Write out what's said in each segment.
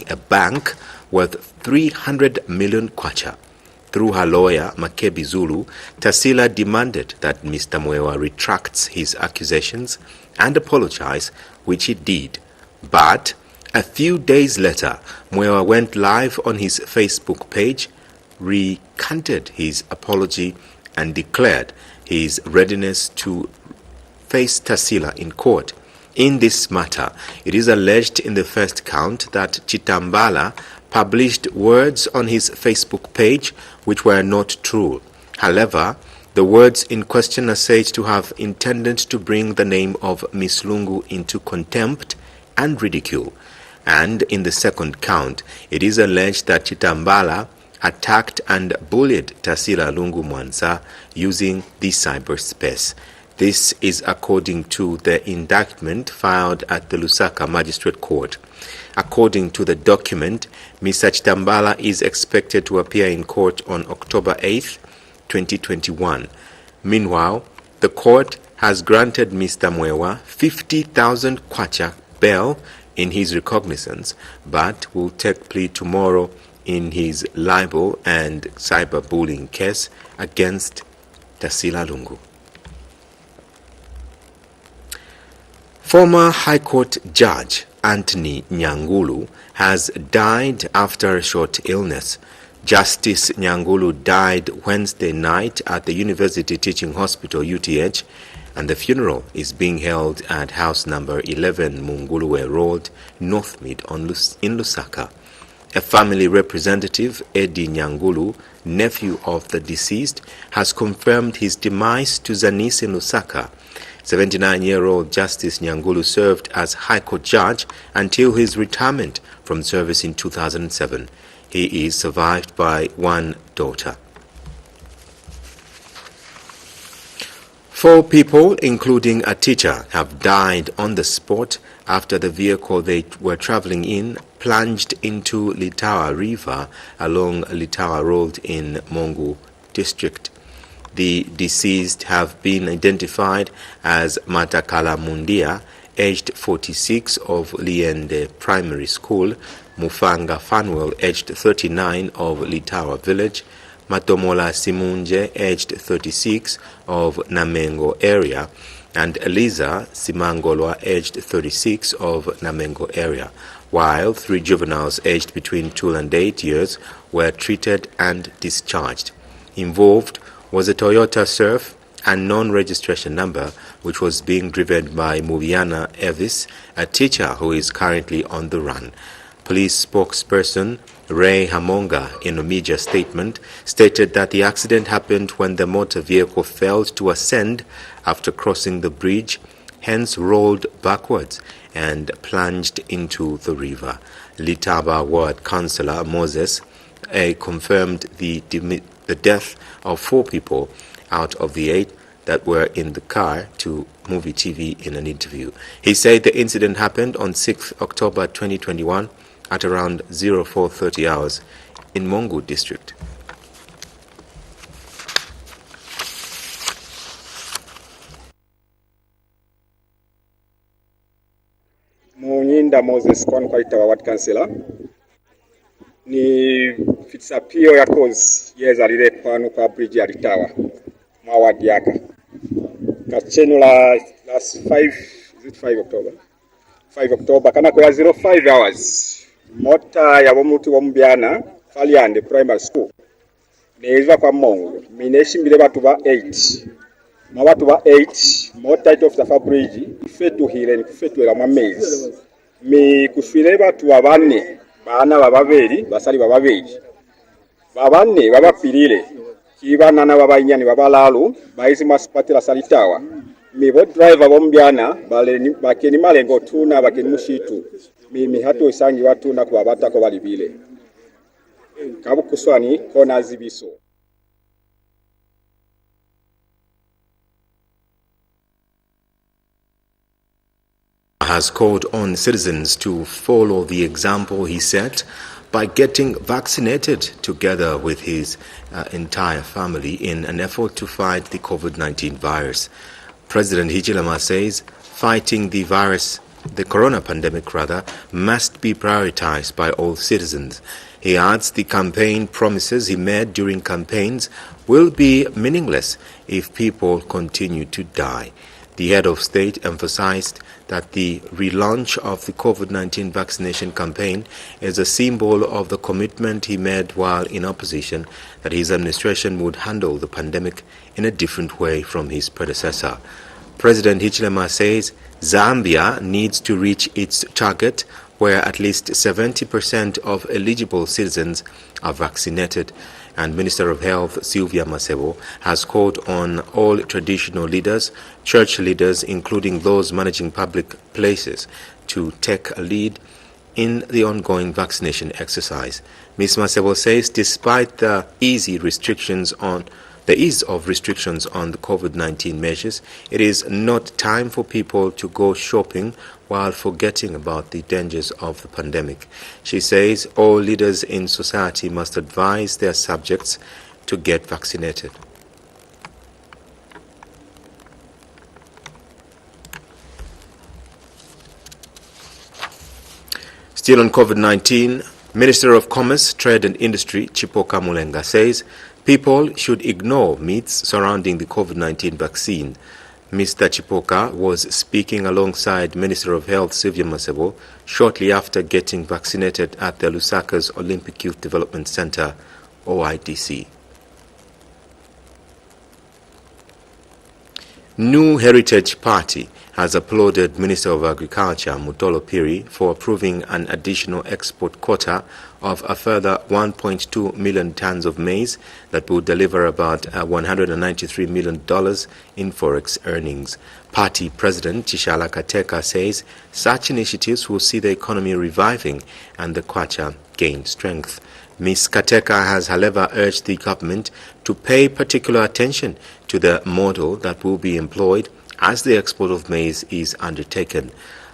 a bank worth 300 million kwacha. Through her lawyer, Makebi Zulu, Tarsila demanded that Mr. Mwewa retracts his accusations and apologize, which he did. But a few days later, Mwewa went live on his Facebook page, recanted his apology, and declared his readiness to face Tarsila in court. In this matter, it is alleged in the first count that Chitambala published words on his Facebook page which were not true. However, the words in question are said to have intended to bring the name of Miss Lungu into contempt and ridicule. And in the second count, it is alleged that Chitambala attacked and bullied Tarsila Lungu Mwanza using the cyberspace. This is according to the indictment filed at the Lusaka Magistrate Court. According to the document, Mr. Chitambala is expected to appear in court on October 8, 2021. Meanwhile, the court has granted Mr. Mwewa 50,000 kwacha bail in his recognizance, but will take plea tomorrow in his libel and cyberbullying case against Tarsila Lungu. Former High Court Judge Anthony Nyangulu has died after a short illness. Justice Nyangulu died Wednesday night at the University Teaching Hospital UTH, and the funeral is being held at house number 11 Munguluwe Road, Northmead in Lusaka. A family representative, Eddie Nyangulu, nephew of the deceased, has confirmed his demise to Zanis in Lusaka. 79-year-old Justice Nyangulu served as High Court Judge until his retirement from service in 2007. He is survived by one daughter. 4 people, including a teacher, have died on the spot after the vehicle they were traveling in plunged into Litawa River along Litawa Road in Mongu District. The deceased have been identified as Matakala Mundia, aged 46, of Liende Primary School, Mufanga Fanuel, aged 39, of Litawa Village, Matomola Simunje, aged 36, of Namengo area, and Eliza Simangolwa, aged 36, of Namengo area, while 3 juveniles aged between 2 and 8 years were treated and discharged. Involved was a Toyota Surf and non-registration number, which was being driven by Muviana Evis, a teacher who is currently on the run. Police spokesperson Ray Hamonga, in a media statement, stated that the accident happened when the motor vehicle failed to ascend after crossing the bridge, hence rolled backwards and plunged into the river. Litaba Ward Councillor Moses confirmed the death of 4 people out of the 8 that were in the car to MUVI TV in an interview. He said the incident happened on 6 October 2021 at around 0430 hours in Mongu District. Munyinda Moses kwa itawa Ward Councillor ni fitsapio ya cause yeza lile pano kwa bridge ya Litawa mwa ward yaka kacheno la last 5 is it 5 October 5 October kana kwa 05 hours mota ya bomutu wa mbyana Faliande Primary School neiva kwa Mongo mineshimile batu ba 8 mwa batu ba 8 mota ito of bridge ifetu hile ni kufetu la mwamezi mi kufile batu wa 4 bana bababiri basali bababiri babane babapirire kibana na babanyani babalalu baizi masipatira salitawa mibo driver bombyana bale bakeni malengo tuna bakeni mushitu mimi hato isangi watu na kubabata ko balibile kabukuswani kona zibiso has called on citizens to follow the example he set by getting vaccinated together with his entire family in an effort to fight the COVID-19 virus. President Hichilema says fighting the virus the corona pandemic must be prioritized by all citizens. He adds the campaign promises he made during campaigns will be meaningless if people continue to die. The head of state emphasized that the relaunch of the COVID-19 vaccination campaign is a symbol of the commitment he made while in opposition that his administration would handle the pandemic in a different way from his predecessor. President Hichilema says Zambia needs to reach its target where at least 70% of eligible citizens are vaccinated, and Minister of Health Sylvia Masebo has called on all traditional leaders, church leaders, including those managing public places, to take a lead in the ongoing vaccination exercise. Ms. Masebo says despite the ease of restrictions on the COVID-19 measures, it is not time for people to go shopping while forgetting about the dangers of the pandemic. She says all leaders in society must advise their subjects to get vaccinated. Still on COVID-19, Minister of Commerce, Trade and Industry, Chipoka Mulenga, says people should ignore myths surrounding the COVID-19 vaccine. Mr. Chipoka was speaking alongside Minister of Health Sylvia Masebo shortly after getting vaccinated at the Lusaka's Olympic Youth Development Center, OIDC. New Heritage Party has applauded Minister of Agriculture Mutolo Piri for approving an additional export quota of a further 1.2 million tons of maize that will deliver about $193 million in forex earnings. Party President Chishala Kateka says such initiatives will see the economy reviving and the kwacha gain strength. Ms. Kateka has, however, urged the government to pay particular attention to the model that will be employed as the export of maize is undertaken.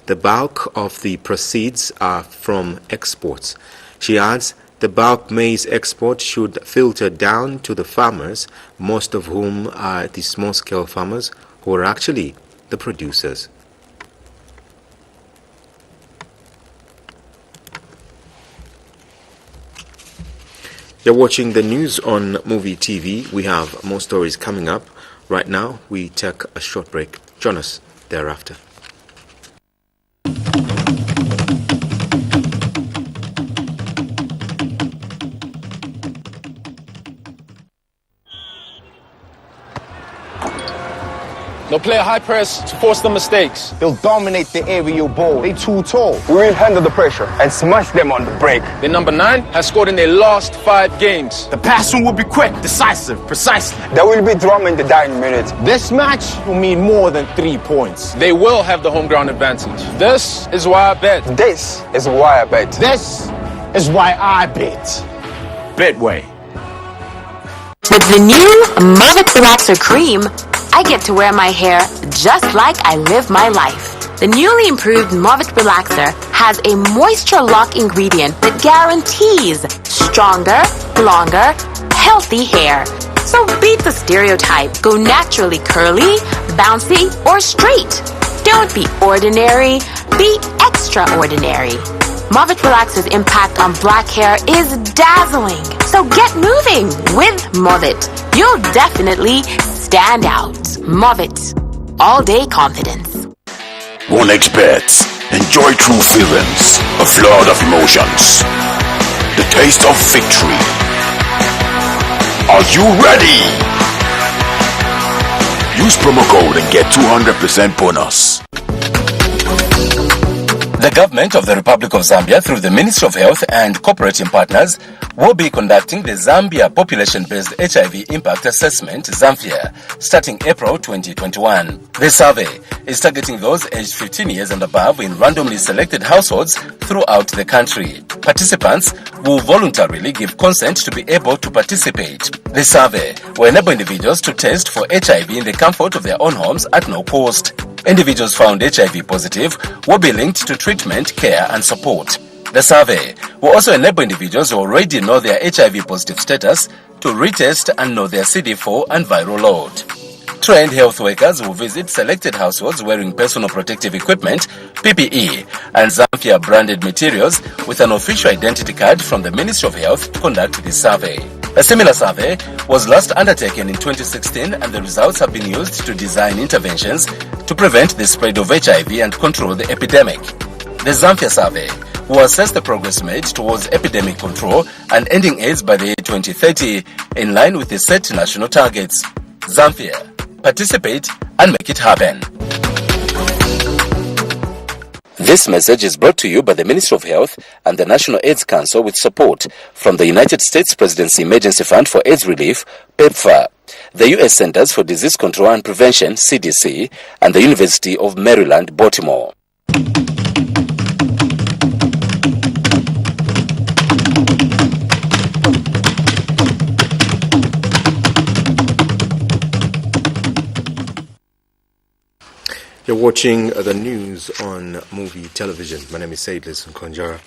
The bulk of the proceeds are from exports. She adds the bulk maize export should filter down to the farmers, most of whom are the small-scale farmers who are actually the producers. You're watching the news on MUVI TV. We have more stories coming up. Right now, we take a short break. Join us thereafter. They'll play a high press to force the mistakes. They'll dominate the aerial ball. They too tall. We will handle the pressure and smash them on the break. The number 9 has scored in their last 5 games. The passing will be quick, decisive, precisely. There will be drama in the dying minutes. This match will mean more than 3 points. They will have the home ground advantage. This is why I bet. This is why I bet. This is why I bet. Betway. With the new MUVI Relaxer Cream, I get to wear my hair just like I live my life. The newly improved MUVI Relaxer has a moisture lock ingredient that guarantees stronger, longer, healthy hair. So beat the stereotype. Go naturally curly, bouncy, or straight. Don't be ordinary, be extraordinary. MUVI Relaxer's impact on black hair is dazzling. So get moving with MUVI. You'll definitely stand out. MUVI. All day confidence. One experts. Enjoy true feelings. A flood of emotions. The taste of victory. Are you ready? Use promo code and get 200% bonus. The government of the Republic of Zambia, through the Ministry of Health and cooperating partners, will be conducting the Zambia Population-Based HIV Impact Assessment, ZAMFIA, starting April 2021. The survey is targeting those aged 15 years and above in randomly selected households throughout the country. Participants will voluntarily give consent to be able to participate. The survey will enable individuals to test for HIV in the comfort of their own homes at no cost. Individuals found HIV positive will be linked to treatment, care and support. The survey will also enable individuals who already know their HIV positive status to retest and know their CD4 and viral load. Trained health workers will visit selected households wearing personal protective equipment, PPE, and Zambia branded materials with an official identity card from the Ministry of Health to conduct this survey. A similar survey was last undertaken in 2016, and the results have been used to design interventions to prevent the spread of HIV and control the epidemic. The Zambia survey will assess the progress made towards epidemic control and ending AIDS by the year 2030 in line with the set national targets. Zambia, participate and make it happen. This message is brought to you by the Ministry of Health and the National AIDS Council with support from the United States Presidency Emergency Fund for AIDS Relief, PEPFAR, the U.S. Centers for Disease Control and Prevention, CDC, and the University of Maryland, Baltimore. You're watching the news on MUVI television. My name is Saidlis Nkonjara,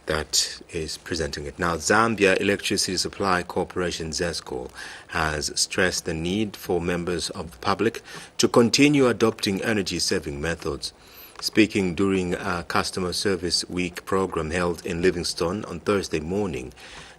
that is presenting it. Now, Zambia Electricity Supply Corporation, ZESCO, has stressed the need for members of the public to continue adopting energy-saving methods. Speaking during a Customer Service Week program held in Livingstone on Thursday morning,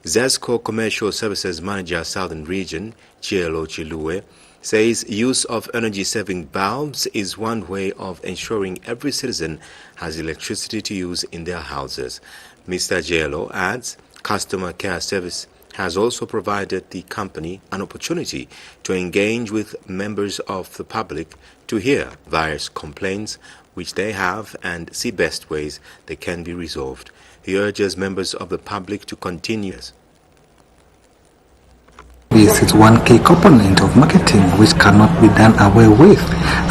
ZESCO Commercial Services Manager Southern Region, Chielo Chilue, says use of energy-saving bulbs is one way of ensuring every citizen has electricity to use in their houses. Mr. Chielo adds, customer care service has also provided the company an opportunity to engage with members of the public to hear various complaints which they have and see best ways they can be resolved. He urges members of the public to continue. This is one key component of marketing which cannot be done away with,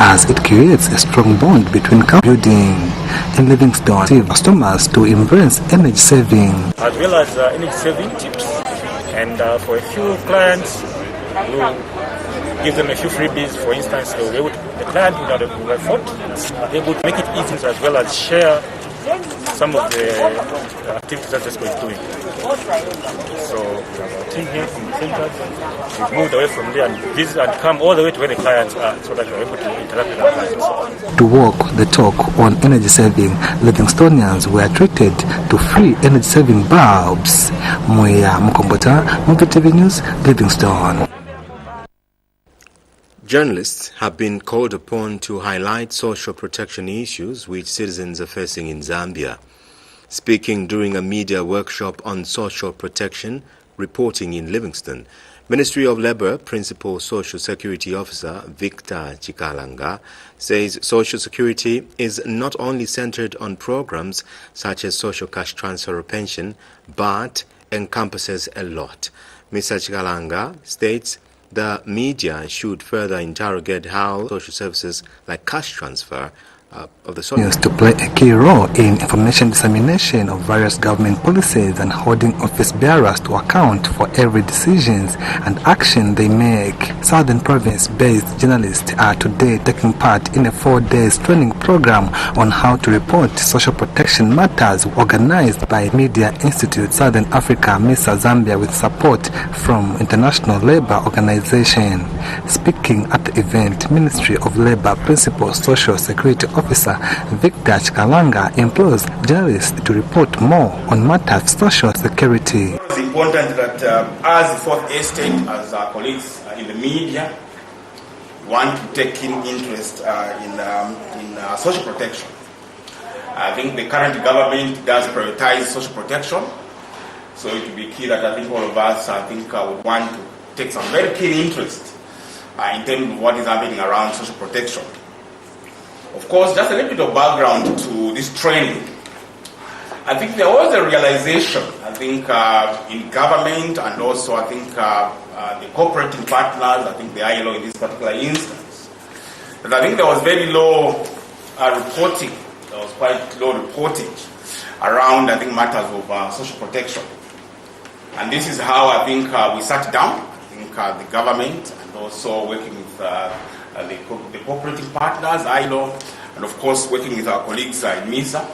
as it creates a strong bond between building and Livingstone customers to embrace energy saving. As well as energy saving tips, and for a few clients, we'll give them a few freebies. For instance, the client who afford, able to make it easy as well as share some of the activities that ZESCO is doing. So we have a team here from the center. We've moved away from there and visit and come all the way to where the clients are, so that we're able to interact with our clients. To walk the talk on energy saving, Livingstonians were treated to free energy saving bulbs. Moya Mukombota, MUVI TV News, Livingstone. Journalists have been called upon to highlight social protection issues which citizens are facing in Zambia. Speaking during a media workshop on social protection reporting in Livingstone, Ministry of Labour Principal Social Security Officer Victor Chikalanga says social security is not only centered on programs such as social cash transfer or pension, but encompasses a lot. Mr. Chikalanga states the media should further interrogate how social services like cash transfer of the social to play a key role in information dissemination of various government policies and holding office bearers to account for every decisions and action they make. Southern Province-based journalists are today taking part in a 4-day training program on how to report social protection matters organized by Media Institute Southern Africa, MISA Zambia, with support from International Labour Organization. Speaking at the event, Ministry of Labour Principal Social Security Officer Victor Chikalanga implores journalists to report more on matters of social security. It's important that as the fourth estate, as our colleagues in the media, want to take in interest in social protection. I think the current government does prioritize social protection, so it will be key that I think all of us would want to take some very keen interest in terms of what is happening around social protection. Of course, just a little bit of background to this training. I think there was a realization, in government and also the cooperating partners, the ILO in this particular instance, that I think there was very low reporting. There was quite low reporting around, matters of social protection. And this is how we sat down, the government, and also working with the cooperating partners, ILO, and of course working with our colleagues in MISA.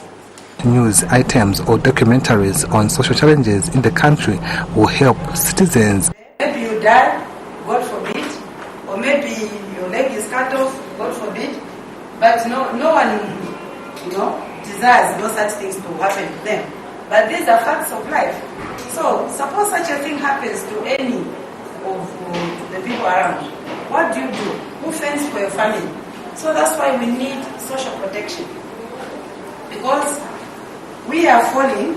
News items or documentaries on social challenges in the country will help citizens. Maybe you die, God forbid, or maybe your leg is But no one, desires no such things to happen to them. But these are facts of life. So suppose such a thing happens to any of the people around. What do? Who fends for your family? So that's why we need social protection. Because we are falling,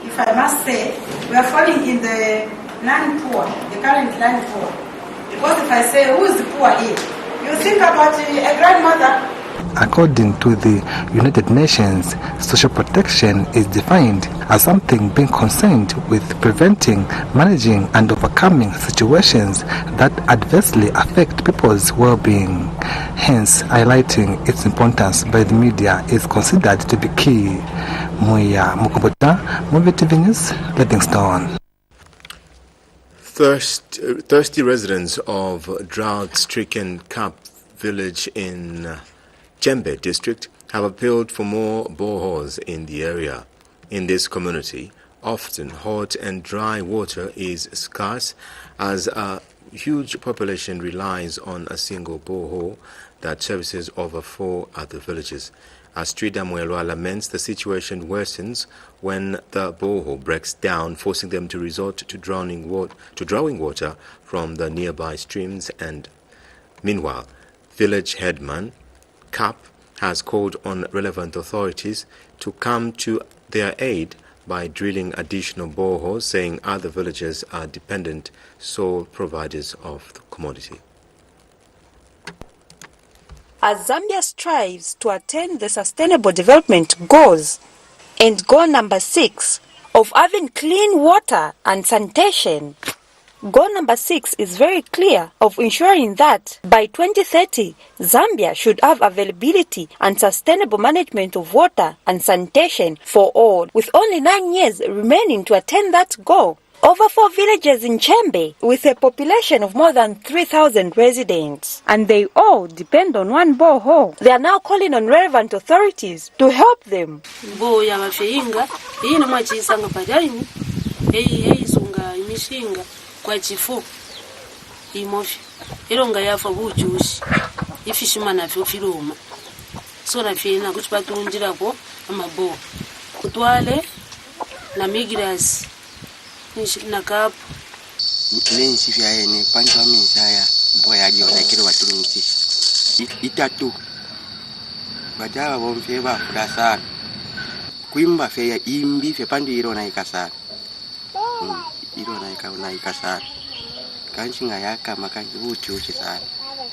if I must say, we are falling in the non-poor, the current non-poor. Because if I say, who is the poor here? You think about a grandmother. According to the United Nations, social protection is defined as something being concerned with preventing, managing and overcoming situations that adversely affect people's well-being. Hence, highlighting its importance by the media is considered to be key. Muya Mukubota, MUVI TV News, Livingstone. Thirsty residents of drought-stricken Kap village in Chembe district have appealed for more boreholes in the area. In this community, often hot and dry water is scarce as a huge population relies on a single borehole that services over 4 other villages. As Trida Mwelwa laments, the situation worsens when the borehole breaks down, forcing them to resort to drawing water from the nearby streams. And meanwhile, village headman Kap has called on relevant authorities to come to their aid by drilling additional boreholes, saying other villages are dependent sole providers of the commodity. As Zambia strives to attain the Sustainable Development Goals and goal number 6 of having clean water and sanitation, goal number 6 is very clear of ensuring that by 2030, Zambia should have availability and sustainable management of water and sanitation for all, with only 9 years remaining to attain that goal. Over 4 villages in Chembe, with a population of more than 3,000 residents, and they all depend on one borehole. They are now calling on relevant authorities to help them. Kwa chifu imofi ilonga yafa bujushi ifishimana vyo filoma so na fina kuchipatunjira ko amabo kutwale na migras na kap lensi vya ene pancho amenshaya boya jiona kile watulungi itatu bajawa bomfe ba fudasa kuimba fe imbi fe pandi irona ikasara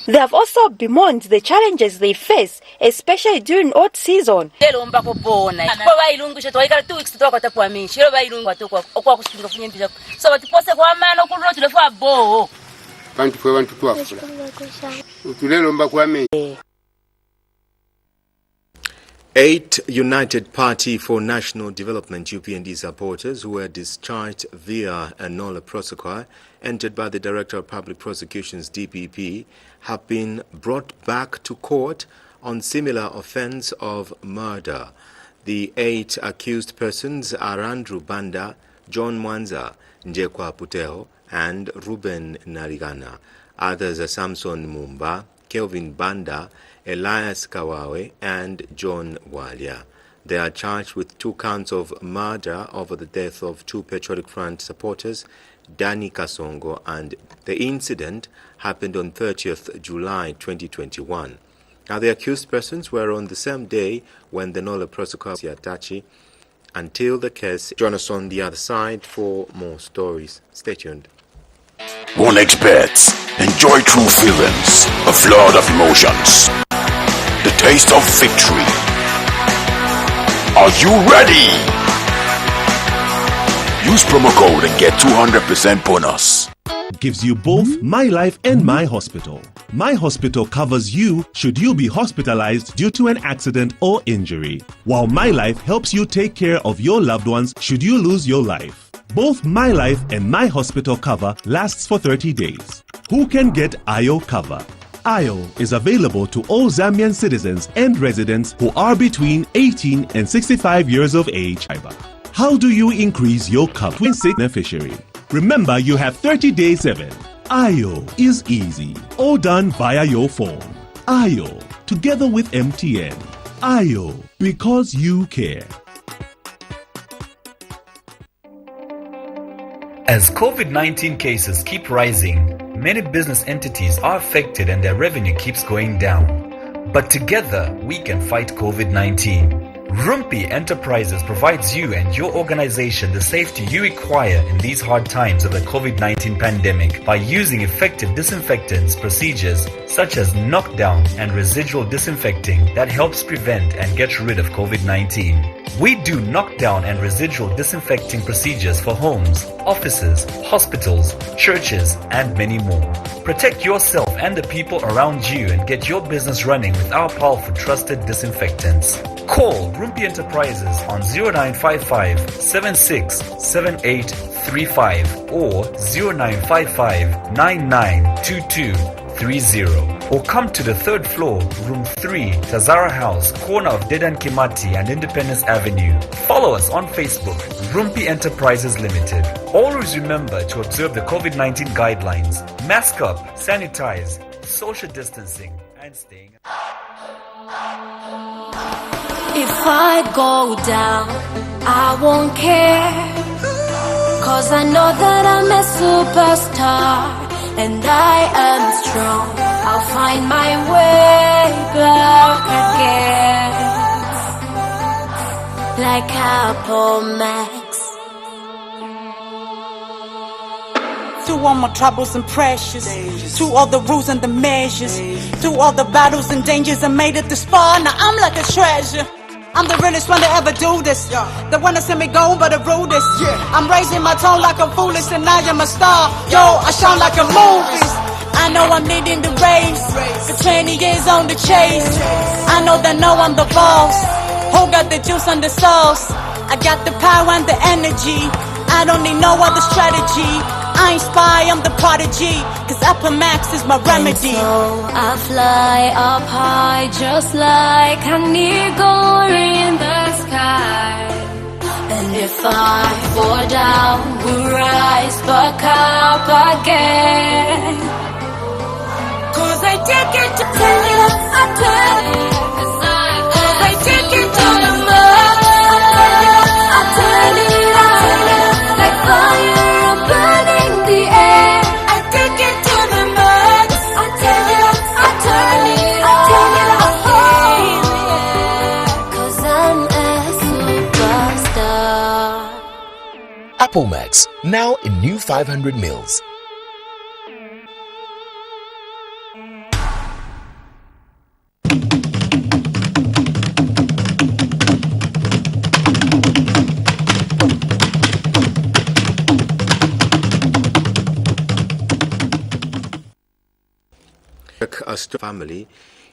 They have also bemoaned the challenges they face, especially during odd season. Eight United Party for National Development UPND supporters who were discharged via a nolle prosequi entered by the Director of Public Prosecutions DPP have been brought back to court on similar offence of murder. The 8 accused persons are Andrew Banda, John Mwanza, Njekwa Puteo and Ruben Narigana. Others are Samson Mumba, Kelvin Banda, Elias Kawawe and John Walia. They are charged with 2 counts of murder over the death of 2 Patriotic Front supporters, Danny Kasongo, and the incident happened on 30th July 2021. Now, the accused persons were on the same day when the nolle prosequi Atachi until the case. Join us on the other side for more stories. Stay tuned. One experts enjoy true feelings, a flood of emotions, the taste of victory. Are you ready? Use promo code and get 200% bonus. Gives you both My Life and My Hospital. My Hospital covers you should you be hospitalized due to an accident or injury, while My Life helps you take care of your loved ones should you lose your life. Both My Life and My Hospital cover lasts for 30 days. Who can get IO cover? IO is available to all Zambian citizens and residents who are between 18 and 65 years of age. How do you increase your cover? Beneficiary. Remember, you have 30 days 7. IO is easy. All done via your phone. IO. together with MTN. Ayo, because you care. As COVID-19 cases keep rising, many business entities are affected and their revenue keeps going down. But together, we can fight COVID-19. Rumpi Enterprises provides you and your organization the safety you require in these hard times of the COVID-19 pandemic by using effective disinfectants procedures such as knockdown and residual disinfecting that helps prevent and get rid of COVID-19. We do knockdown and residual disinfecting procedures for homes, offices, hospitals, churches, and many more. Protect yourself and the people around you and get your business running with our powerful trusted disinfectants. Call Rumpi Enterprises on 0955 767835 or 0955 992230 or come to the third floor, room 3, Tazara House, corner of Dedan Kimati and Independence Avenue. Follow us on Facebook, Rumpi Enterprises Limited. Always remember to observe the COVID-19 guidelines. Mask up, sanitize, social distancing, and staying. If I go down, I won't care, 'cause I know that I'm a superstar and I am strong. I'll find my way back again, like Apple Max. Through all my troubles and pressures, through all the rules and the measures, through all the battles and dangers, I made it this far. Now I'm like a treasure. I'm the realest one to ever do this. The one that sent me going but the rudest. I'm raising my tone like I'm foolish and I am a star. Yo, I shine like a movie. I know I'm leading the race. The 20 years on the chase. I know that I'm the boss. Who got the juice and the sauce? I got the power and the energy. I don't need no other strategy. I ain't spy, I'm the prodigy, 'cause Apple Max is my remedy. And so I fly up high just like an eagle in the sky. And if I fall down, we'll rise back up again. 'Cause I take it to tell you, I tell you. 'Cause I take it to the moon. I tell you, like fire. The air, I take it to the moon. I tell you, I turn it, I tell you, I hold it, 'cause I'm a superstar. Apple Max, now in new 500 mils. A family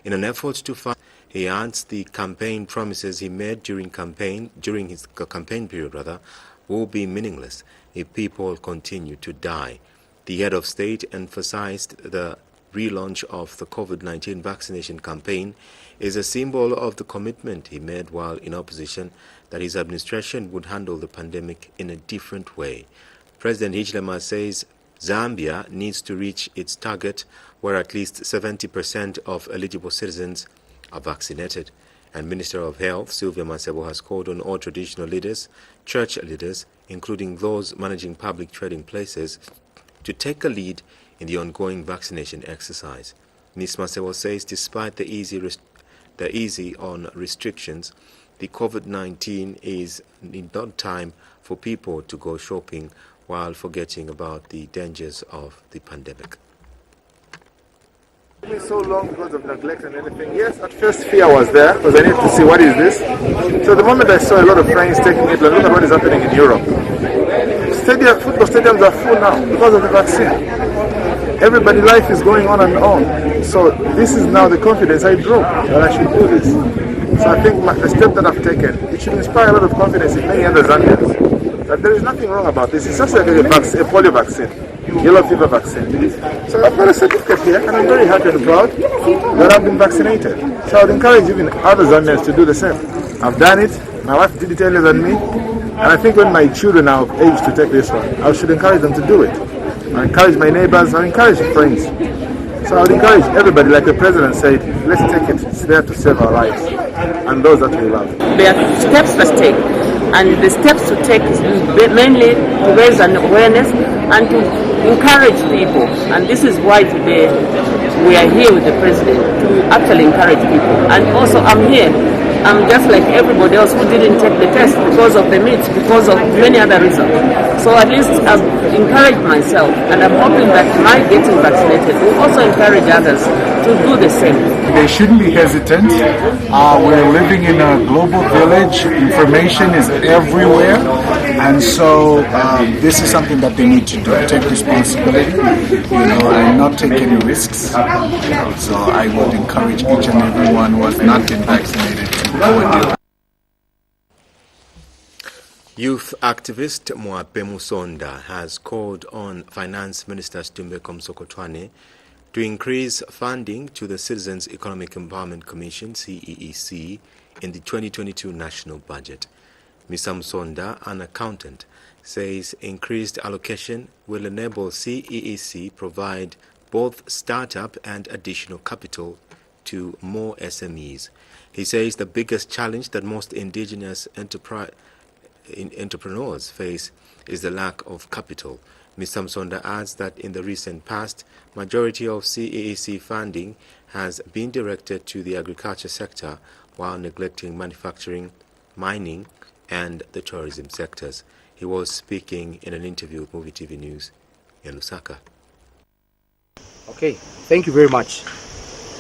in an effort to find. He adds the campaign promises he made during his campaign period will be meaningless if people continue to die. The head of state emphasized the relaunch of the COVID-19 vaccination campaign is a symbol of the commitment he made while in opposition that his administration would handle the pandemic in a different way. President Hichilema says Zambia needs to reach its target where at least 70% of eligible citizens are vaccinated. And Minister of Health Sylvia Masebo has called on all traditional leaders, church leaders, including those managing public trading places, to take a lead in the ongoing vaccination exercise. Ms. Masebo says despite the easy on restrictions, the COVID-19 is not time for people to go shopping while forgetting about the dangers of the pandemic. It took me so long because of neglect and anything. Yes, at first fear was there because I needed to see what is this. So the moment I saw a lot of friends taking it, look at what is happening in Europe. Football stadiums are full now because of the vaccine. Everybody's life is going on and on. So this is now the confidence I drew that I should do this. So I think the step that I've taken, it should inspire a lot of confidence in many other Zambians. That there is nothing wrong about this. It's just like a polio vaccine, yellow fever vaccine. So I've got a certificate here and I'm very happy and proud that I've been vaccinated. So I would encourage even other Zambians to do the same. I've done it, my wife did it earlier than me, and I think when my children are of age to take this one, I should encourage them to do it. I encourage my neighbors, I encourage friends. So I would encourage everybody, like the president said, let's take it. It's there to save our lives and those that we love. There are steps to take, and the steps to take is mainly to raise an awareness and to encourage people. And this is why today we are here with the president, to actually encourage people. And also I'm here. I'm just like everybody else who didn't take the test because of the myths, because of many other reasons. So at least I've encouraged myself, and I'm hoping that my getting vaccinated will also encourage others to do the same. They shouldn't be hesitant. We're living in a global village. Information is everywhere. And so this is something that they need to do. Take responsibility, and not take any risks. So I would encourage each and everyone who has not been vaccinated to go and do it. Youth activist Mwape Musonda has called on Finance Minister Stumbeko Msokotwane to increase funding to the Citizens Economic Empowerment Commission, CEEC, in the 2022 national budget. Mr. Musonda, an accountant, says increased allocation will enable CEEC provide both startup and additional capital to more SMEs. He says the biggest challenge that most indigenous entrepreneurs face is the lack of capital. Mr. Musonda adds that in the recent past, majority of CEEC funding has been directed to the agriculture sector while neglecting manufacturing, mining, and the tourism sectors. He was speaking in an interview with MUVI TV News in Lusaka. Okay, thank you very much.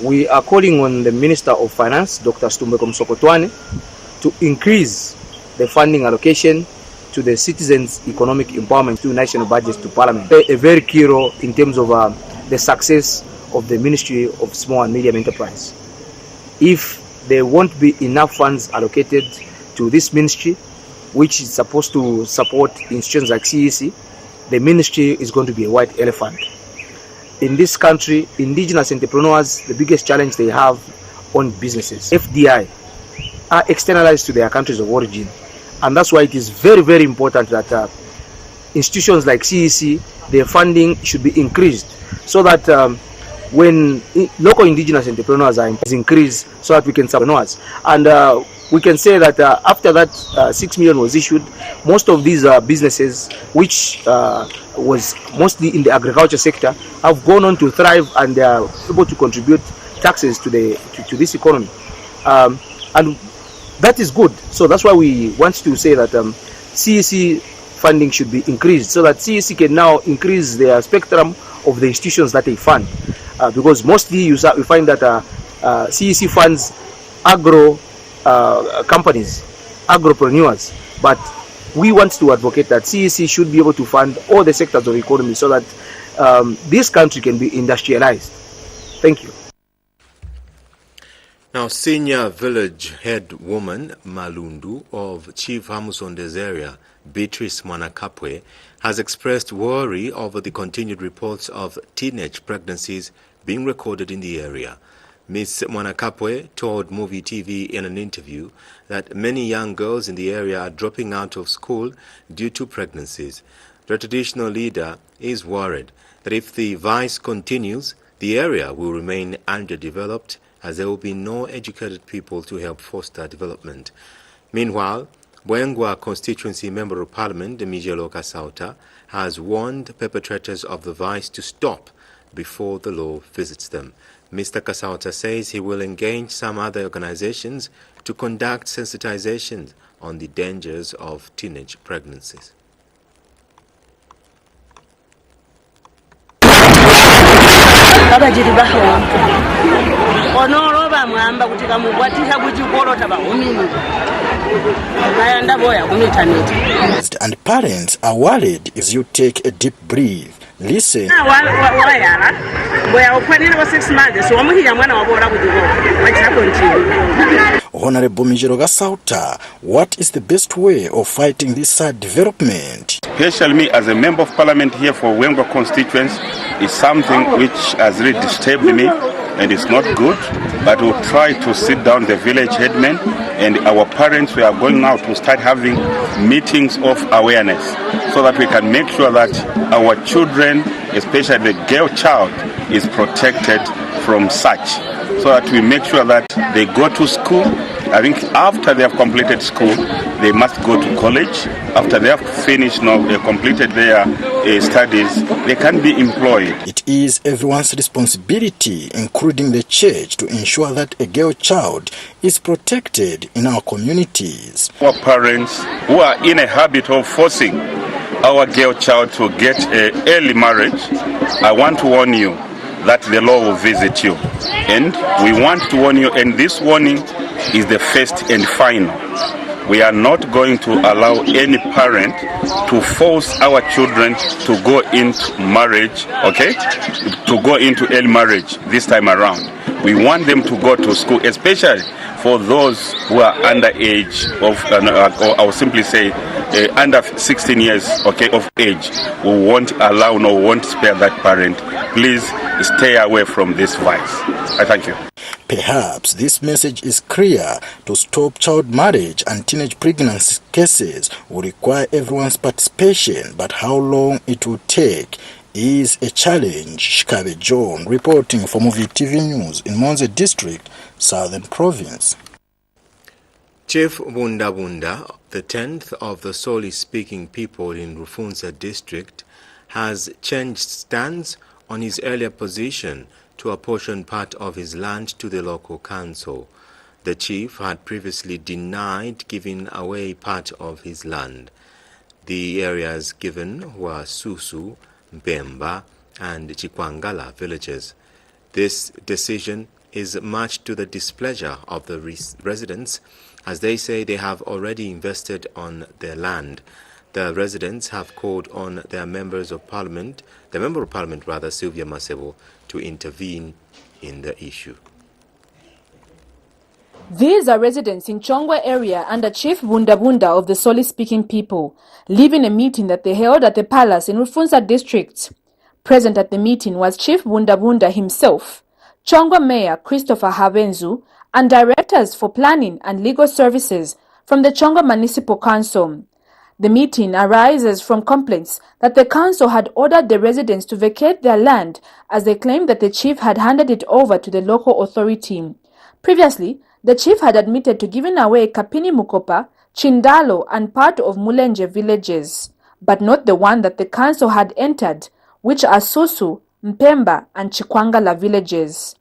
We are calling on the Minister of Finance, Dr. Stumbeko Msokotwane, to increase the funding allocation to the Citizens Economic Empowerment to national budgets to Parliament. A very key role in terms of the success of the Ministry of Small and Medium Enterprise. If there won't be enough funds allocated to this ministry, which is supposed to support institutions like CEC, the ministry is going to be a white elephant. In this country, indigenous entrepreneurs, the biggest challenge they have on businesses, FDI, are externalized to their countries of origin. And that's why it is very, very important that institutions like CEC, their funding should be increased so that when local indigenous entrepreneurs are increased, so that we can support entrepreneurs. And we can say that after that 6 million was issued, most of these businesses, which was mostly in the agriculture sector, have gone on to thrive, and they are able to contribute taxes to this economy. And that is good. So that's why we want to say that CEC funding should be increased, so that CEC can now increase their spectrum of the institutions that they fund. Because mostly you find that CEC funds agro companies, agropreneurs, but we want to advocate that CEC should be able to fund all the sectors of the economy so that this country can be industrialized. Thank you. Now, senior village head woman Malundu of Chief Hamusonde's area, Beatrice Mwanakapwe, has expressed worry over the continued reports of teenage pregnancies being recorded in the area. Ms. Mwanakapwe told MUVI TV in an interview that many young girls in the area are dropping out of school due to pregnancies. The traditional leader is worried that if the vice continues, the area will remain underdeveloped as there will be no educated people to help foster development. Meanwhile, Bwengwa constituency Member of Parliament, Mijelo Kasauta, has warned perpetrators of the vice to stop before the law visits them. Mr. Kasauta says he will engage some other organizations to conduct sensitization on the dangers of teenage pregnancies. And parents are worried as you take a deep breath. Listen. Honorable Mijelo Gasauta, what is the best way of fighting this sad development? Especially me as a member of parliament here for Bwengwa constituency is something which has really disturbed me, and it's not good, but we'll try to sit down the village headmen and our parents. We are going now to start having meetings of awareness so that we can make sure that our children, especially the girl child, is protected from such, so that we make sure that they go to school. I think after they have completed school, they must go to college. After they have finished completed their studies, they can be employed. It is everyone's responsibility, including the church, to ensure that a girl child is protected in our communities. Our parents who are in a habit of forcing our girl child to get an early marriage, I want to warn you that the law will visit you. And we want to warn you, and this warning is the first and final. We are not going to allow any parent to force our children to go into marriage, okay? To go into early marriage this time around. We want them to go to school, especially for those who are under age of, or I will simply say, under 16 years, okay, of age. We won't allow, no, won't spare that parent. Please stay away from this vice. I thank you. Perhaps this message is clear. To stop child marriage and teenage pregnancy cases will require everyone's participation, but how long it will take is a challenge. Shikabe John reporting for MUVI TV News in Monze District, Southern Province. Chief Bunda Bunda, the 10th of the Soli-speaking people in Rufunza district, has changed stance on his earlier position to apportion part of his land to the local council. The chief had previously denied giving away part of his land. The areas given were Susu, Mpemba, and Chikwangala villages. This decision is much to the displeasure of the residents, as they say they have already invested on their land. The residents have called on their Member of Parliament, Sylvia Masebo, to intervene in the issue. These are residents in Chongwe area under Chief Bunda Bunda of the Soli-speaking people, leaving a meeting that they held at the palace in Rufunza district. Present at the meeting was Chief Bunda Bunda himself, Chongwe Mayor Christopher Habenzu, and directors for planning and legal services from the Chongwe Municipal Council. The meeting arises from complaints that the council had ordered the residents to vacate their land, as they claimed that the chief had handed it over to the local authority. Previously, the chief had admitted to giving away Kapini Mukopa, Chindalo and part of Mulenje villages, but not the one that the council had entered, which are Susu, Mpemba and Chikwangala villages.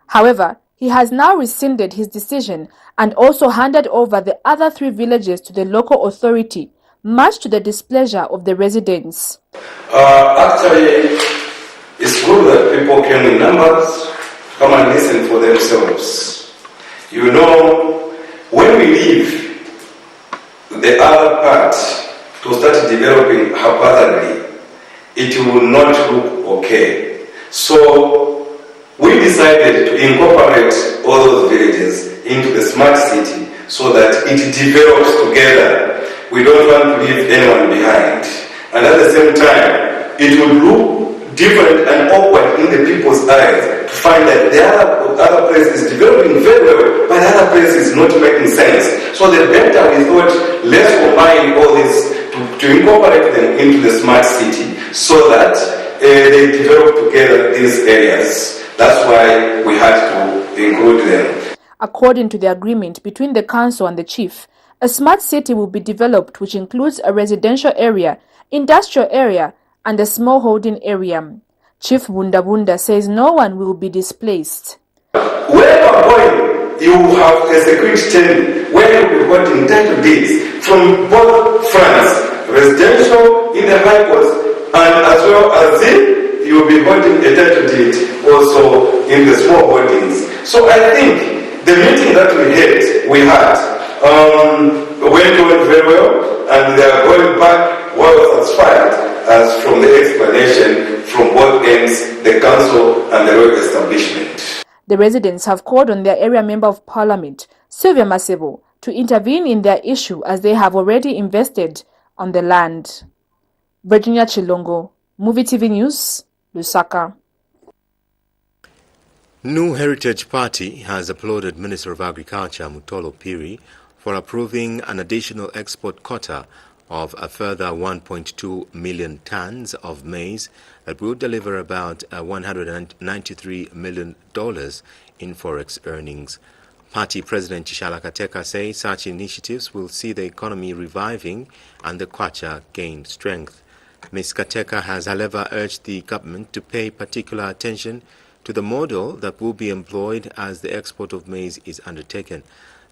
However, he has now rescinded his decision and also handed over the other 3 villages to the local authority, much to the displeasure of the residents. Actually, it's good that people came in numbers, come and listen for themselves. You know, when we leave the other part to start developing haphazardly, it will not look okay. So we decided to incorporate all those villages into the smart city so that it develops together. We don't want to leave anyone behind. And at the same time, it will look different and awkward in the people's eyes to find that the other place is developing very well, but the other place is not making sense. So the better we thought, let's combine all this to incorporate them into the smart city so that they develop together these areas. That's why we had to include them. According to the agreement between the council and the chief, a smart city will be developed which includes a residential area, industrial area, and a small holding area. Chief Bunda Bunda says no one will be displaced. Where you are going, you have a security chain where you will be holding title deeds from both fronts, residential in the high courts, and as well as you will be holding a title deed also in the small holdings. So I think the meeting that we had went on very well, and they are going back well satisfied as from the explanation from both ends, the council and the road establishment. The residents have called on their area Member of Parliament, Sylvia Masebo, to intervene in their issue as they have already invested on the land. Virginia Chilongo, MUVI TV News, Lusaka. New Heritage Party has applauded Minister of Agriculture Mutolo Piri for approving an additional export quota of a further 1.2 million tons of maize that will deliver about $193 million in forex earnings. Party President Chishala Kateka says such initiatives will see the economy reviving and the kwacha gain strength. Ms. Kateka has, however, urged the government to pay particular attention to the model that will be employed as the export of maize is undertaken.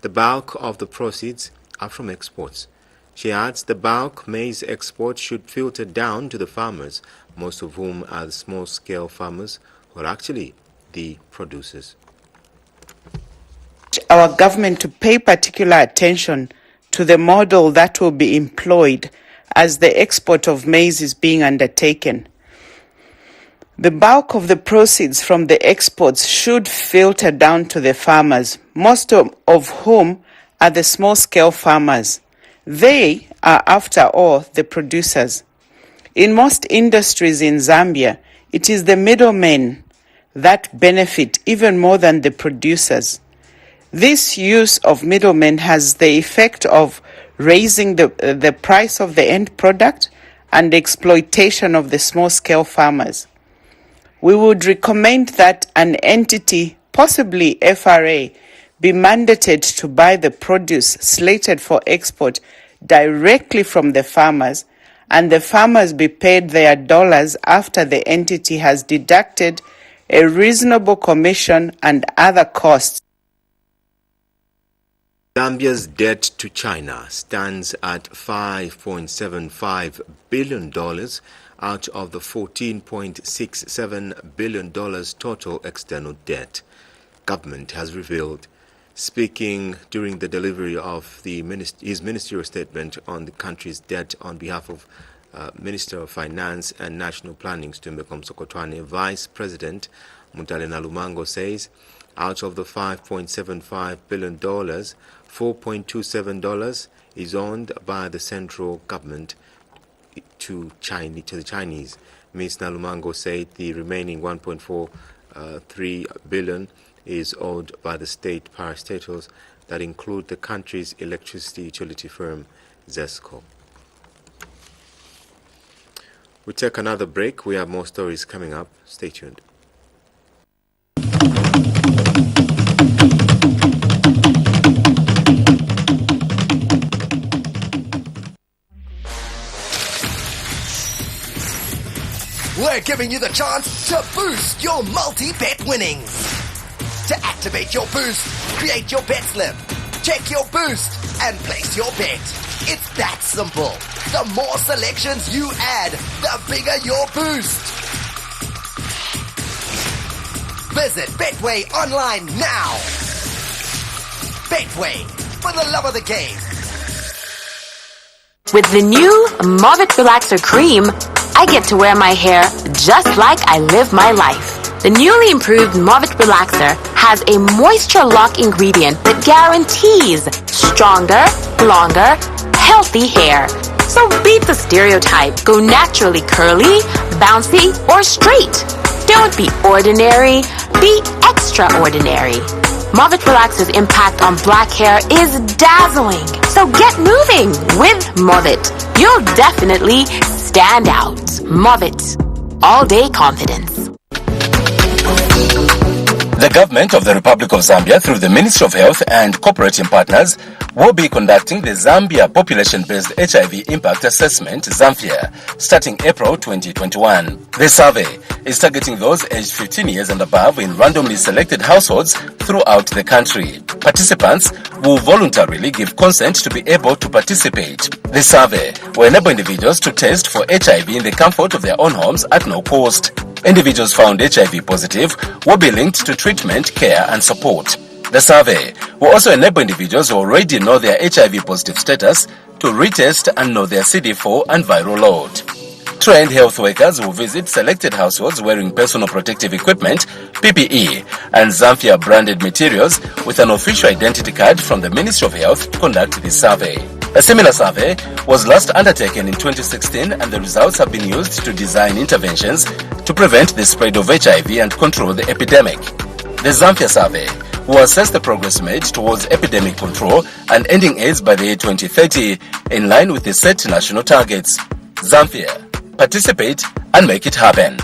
The bulk of the proceeds are from exports. She adds the bulk maize export should filter down to the farmers, most of whom are the small-scale farmers who are actually the producers. Our government to pay particular attention to the model that will be employed as the export of maize is being undertaken. The bulk of the proceeds from the exports should filter down to the farmers, most of whom are the small-scale farmers. They are, after all, the producers. In most industries in Zambia, it is the middlemen that benefit even more than the producers. This use of middlemen has the effect of raising the price of the end product and the exploitation of the small-scale farmers. We would recommend that an entity, possibly FRA, be mandated to buy the produce slated for export directly from the farmers, and the farmers be paid their dollars after the entity has deducted a reasonable commission and other costs. Zambia's debt to China stands at $5.75 billion out of the $14.67 billion total external debt, government has revealed. Speaking during the delivery of his ministerial statement on the country's debt on behalf of Minister of Finance and National Planning, Stumbeko Msokotwane, Vice President Mutale Nalumango says, out of the $5.75 billion, $4.27 is owned by the central government to the Chinese. Ms. Nalumango said the remaining $1.43 billion is owed by the state parastatals that include the country's electricity utility firm, ZESCO. We take another break. We have more stories coming up. Stay tuned. We're giving you the chance to boost your multi-bet winnings. To activate your boost, create your bet slip, check your boost, and place your bet. It's that simple. The more selections you add, the bigger your boost. Visit Betway online now. Betway, for the love of the game. With the new MUVI Relaxer Cream, I get to wear my hair just like I live my life. The newly improved MUVI Relaxer has a moisture lock ingredient that guarantees stronger, longer, healthy hair. So beat the stereotype. Go naturally curly, bouncy, or straight. Don't be ordinary, be extraordinary. MUVI Relaxer's impact on black hair is dazzling. So get moving with MUVI. You'll definitely stand out. MUVI. All day confidence. The government of the Republic of Zambia, through the Ministry of Health and cooperating partners, will be conducting the Zambia Population-Based HIV Impact Assessment, ZAMFIA, starting April 2021. The survey is targeting those aged 15 years and above in randomly selected households throughout the country. Participants will voluntarily give consent to be able to participate. The survey will enable individuals to test for HIV in the comfort of their own homes at no cost. Individuals found HIV positive will be linked to treatment, care and support. The survey will also enable individuals who already know their HIV positive status to retest and know their CD4 and viral load. Trained health workers will visit selected households wearing personal protective equipment, PPE, and Zamfia branded materials with an official identity card from the Ministry of Health to conduct this survey. A similar survey was last undertaken in 2016, and the results have been used to design interventions to prevent the spread of HIV and control the epidemic. The Zamfia survey will assess the progress made towards epidemic control and ending AIDS by the year 2030, in line with the set national targets. Zambia. Participate and make it happen.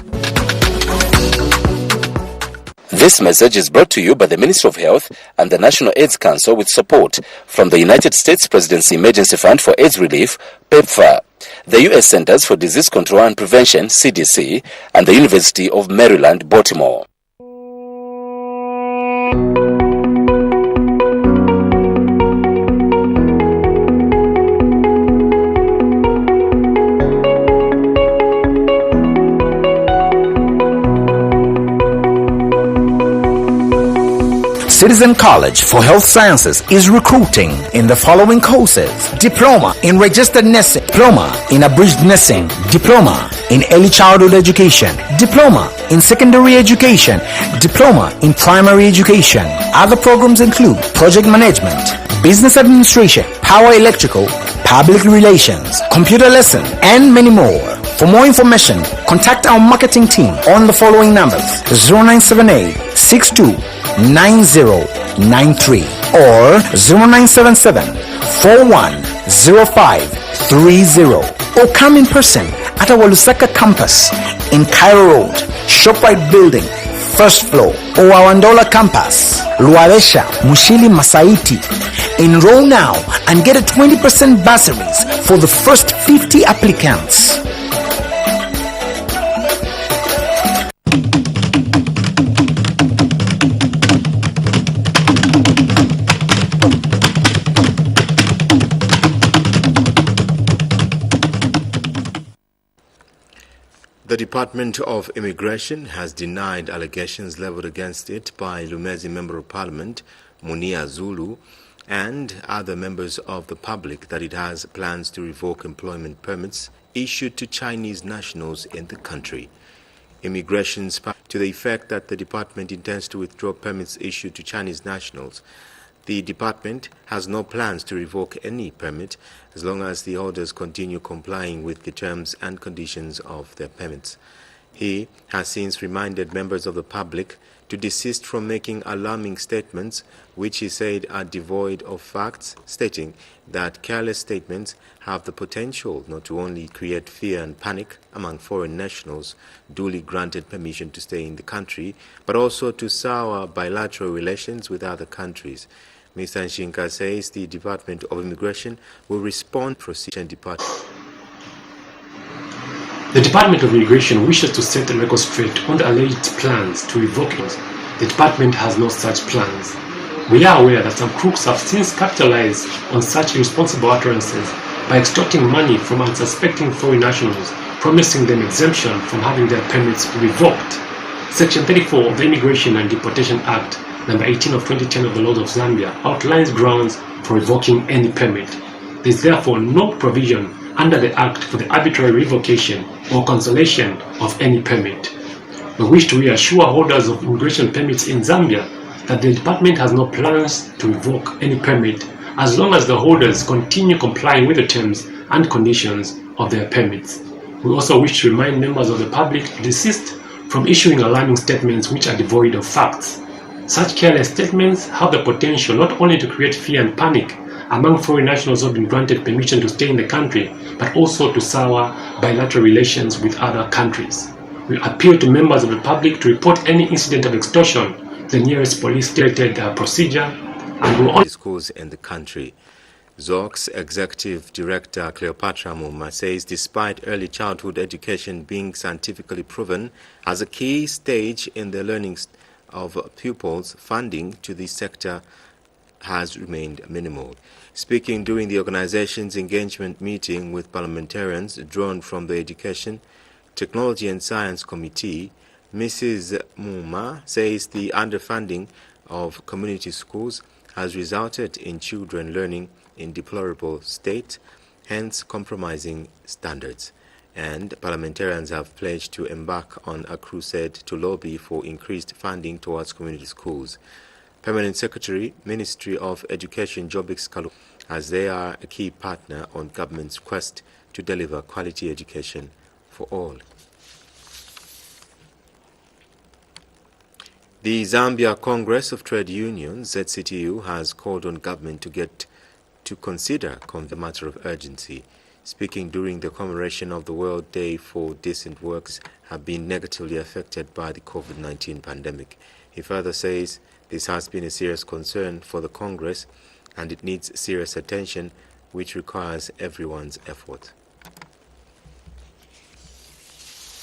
This message is brought to you by the Ministry of Health and the National AIDS Council with support from the United States Presidency Emergency Fund for AIDS Relief, PEPFAR, the U.S. Centers for Disease Control and Prevention, CDC, and the University of Maryland, Baltimore. Citizen College for Health Sciences is recruiting in the following courses: Diploma in Registered Nursing, Diploma in Abridged Nursing, Diploma in Early Childhood Education, Diploma in Secondary Education, Diploma in Primary Education. Other programs include Project Management, Business Administration, Power Electrical, Public Relations, Computer Lesson, and many more. For more information, contact our marketing team on the following numbers: 0978 62 9093 or 0977 410530, or come in person at our Lusaka campus in Cairo Road, ShopRite Building, first floor, or our Ndola campus, Luaresha, Mushili, Masaiti. Enroll now and get a 20% bursaries for the first 50 applicants. The Department of Immigration has denied allegations leveled against it by Lumezi Member of Parliament Munia Zulu and other members of the public that it has plans to revoke employment permits issued to Chinese nationals in the country. Immigration to the effect that the department intends to withdraw permits issued to Chinese nationals. The department has no plans to revoke any permit as long as the holders continue complying with the terms and conditions of their permits. He has since reminded members of the public to desist from making alarming statements which he said are devoid of facts, stating that careless statements have the potential not to only create fear and panic among foreign nationals duly granted permission to stay in the country, but also to sour bilateral relations with other countries. Mr. Nshinka says the Department of Immigration will respond to procedure department. The Department of Immigration wishes to set the record straight on the alleged plans to revoke laws. The department has no such plans. We are aware that some crooks have since capitalized on such irresponsible utterances by extorting money from unsuspecting foreign nationals, promising them exemption from having their permits revoked. Section 34 of the Immigration and Deportation Act, number 18 of 2010 of the Laws of Zambia, outlines grounds for revoking any permit. There is therefore no provision under the Act for the arbitrary revocation or cancellation of any permit. We wish to reassure holders of immigration permits in Zambia that the department has no plans to revoke any permit as long as the holders continue complying with the terms and conditions of their permits. We also wish to remind members of the public to desist from issuing alarming statements which are devoid of facts. Such careless statements have the potential not only to create fear and panic among foreign nationals who have been granted permission to stay in the country, but also to sour bilateral relations with other countries. We appeal to members of the public to report any incident of extortion to the nearest police-stated procedure, and will schools in the country. ZOC's Executive Director Cleopatra Muma says despite early childhood education being scientifically proven as a key stage in the learning of pupils, funding to this sector has remained minimal. Speaking during the organization's engagement meeting with parliamentarians drawn from the Education, Technology and Science Committee, Mrs. Muma says the underfunding of community schools has resulted in children learning in deplorable state, hence compromising standards. And parliamentarians have pledged to embark on a crusade to lobby for increased funding towards community schools. Permanent Secretary, Ministry of Education Jobix Kalu, as they are a key partner on government's quest to deliver quality education for all. The Zambia Congress of Trade Unions, ZCTU, has called on government to consider the matter of urgency. Speaking during the commemoration of the World Day for Decent Works have been negatively affected by the COVID-19 pandemic. He further says this has been a serious concern for the Congress and it needs serious attention, which requires everyone's effort.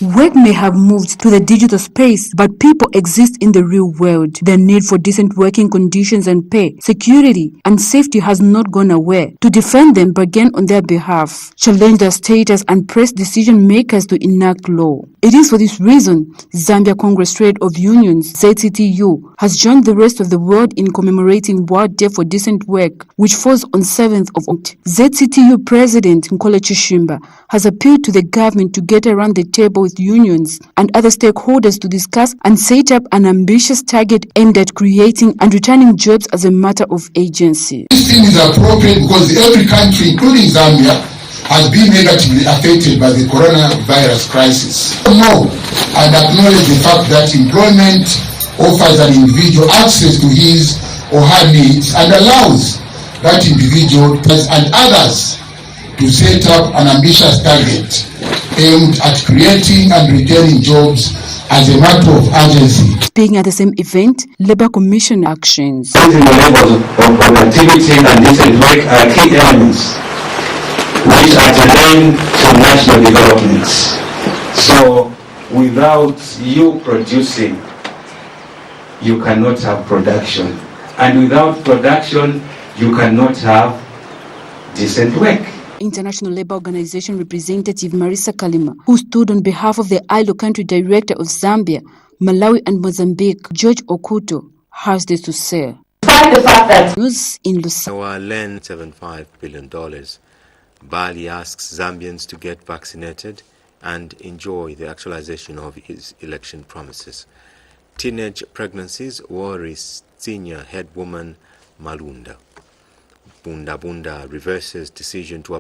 Work may have moved to the digital space, but people exist in the real world. The need for decent working conditions and pay, security, and safety has not gone away. To defend them, bargain on their behalf, challenge their status, and press decision makers to enact law. It is for this reason Zambia Congress Trade of Unions, ZCTU, has joined the rest of the world in commemorating World Day for Decent Work, which falls on 7th of October. ZCTU President Nkole Chishimba has appealed to the government to get around the table with unions and other stakeholders to discuss and set up an ambitious target aimed at creating and returning jobs as a matter of agency. This thing is appropriate because every country, including Zambia, has been negatively affected by the coronavirus crisis. Know and acknowledge the fact that employment offers an individual access to his or her needs and allows that individual and others to set up an ambitious target aimed at creating and retaining jobs as a matter of urgency. Speaking at the same event, Labour Commission actions. Raising the levels of productivity and decent work are key elements which are germane to national developments. So without you producing, you cannot have production. And without production, you cannot have decent work. International Labour Organization representative Marisa Kalima, who stood on behalf of the ILO country director of Zambia, Malawi and Mozambique, George Okuto, has this to say. Despite the fact that news in our lend $75 billion, Bali asks Zambians to get vaccinated and enjoy the actualization of his election promises. Teenage pregnancies worry senior head woman Malunda. Bunda reverses decision to